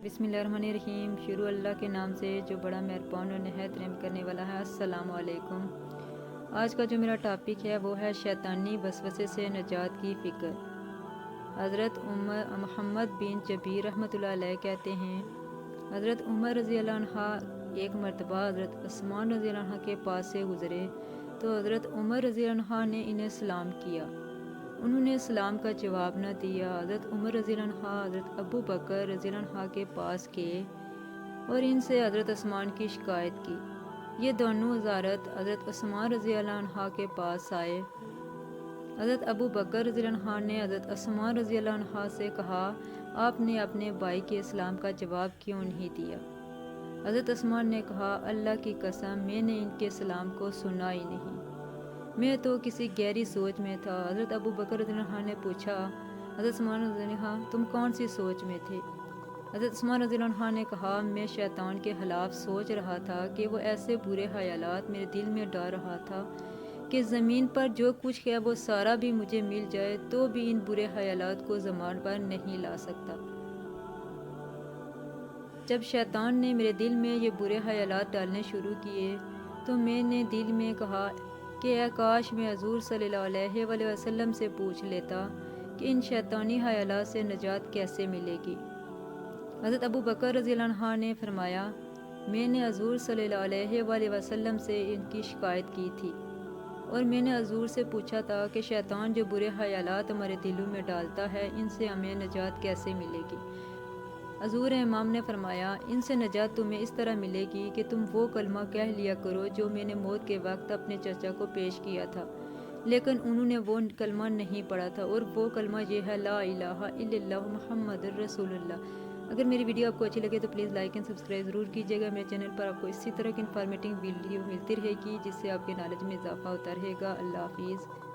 बिस्मिल्लाहिर्रहमानिर्रहीम। शुरू अल्लाह के नाम से जो बड़ा मेहरबान और नहायत रहम करने वाला है। अस्सलाम वालेकुम। आज का जो मेरा टॉपिक है वो है शैतानी वसवसे से निजात की फ़िक्र। हज़रत उमर मोहम्मद बिन जबीर रहमतुल्लाह अलैह कहते हैं, हज़रत उमर रज़ी अल्लाह अन्हा एक मरतबा हज़रत उस्मान रज़ी अल्लाह अन्हा के पास से गुज़रे तो हज़रत उमर रज़ी अल्लाह अन्हा ने इन्हें सलाम किया। उन्होंने सलाम का जवाब न दिया। हज़रत उमर रज़ी अल्लाह अन्हा हज़रत अबू बकर रज़ी अल्लाह अन्हा के पास गए और इनसे हज़रत उस्मान की शिकायत की। ये दोनों वज़ारत हज़रत उस्मान रज़ी अल्लाह अन्हा के पास आए। हज़रत अबू बकर रज़ी अल्लाह अन्हा ने हज़रत उस्मान रज़ी अल्लाह अन्हा से कहा, आपने अपने भाई के इस्लाम का जवाब क्यों नहीं दिया? हज़रत उस्मान ने कहा, अल्लाह की कसम, मैंने इनके सलाम को सुना ही नहीं, मैं तो किसी गहरी सोच में था। हज़रत अबू बकर रज़ी अल्लाह अन्हा ने पूछा, हज़रत उस्मान रज़ी अल्लाह अन्हा, तुम कौन सी सोच में थे? हज़रत उस्मान रज़ी अल्लाह अन्हा ने कहा, मैं शैतान के खिलाफ सोच रहा था कि वो ऐसे बुरे ख्यालात मेरे दिल में डाल रहा था कि ज़मीन पर जो कुछ है वो सारा भी मुझे मिल जाए तो भी इन बुरे ख्यालात को ज़बान पर नहीं ला सकता। जब शैतान ने मेरे दिल में ये बुरे ख्यालात डालने शुरू किए तो मैंने दिल में कहा कि काश मैं हज़ूर सल्लल्लाहु अलैहि वसल्लम से पूछ लेता कि इन शैतानी ख्यालात से निजात कैसे मिलेगी। हज़रत अबू बकर रज़ी अल्लाह अन्हा ने फरमाया, मैंने हज़ूर सल्लल्लाहु अलैहि वसल्लम से इनकी शिकायत की थी और मैंने हज़ूर से पूछा था कि शैतान जो बुरे ख्यालात हमारे दिलों में डालता है, इनसे हमें निजात कैसे मिलेगी। हज़ूर इमाम ने फरमाया, इनसे निजात तुम्हें इस तरह मिलेगी कि तुम वो कलमा कह लिया करो जो मैंने मौत के वक्त अपने चाचा को पेश किया था, लेकिन उन्होंने वो कलमा नहीं पढ़ा था, और वो कलमा ये है, ला इलाहा इल्लल्लाह मुहम्मदुर रसूलुल्लाह। अगर मेरी वीडियो आपको अच्छी लगे तो प्लीज़ लाइक एंड सब्सक्राइब ज़रूर कीजिएगा। मेरे चैनल पर आपको इसी तरह की इन्फॉर्मेटिव वीडियो मिलती रहेगी जिससे आपके नॉलेज में इजाफा होता रहेगा। अल्लाह हाफिज़।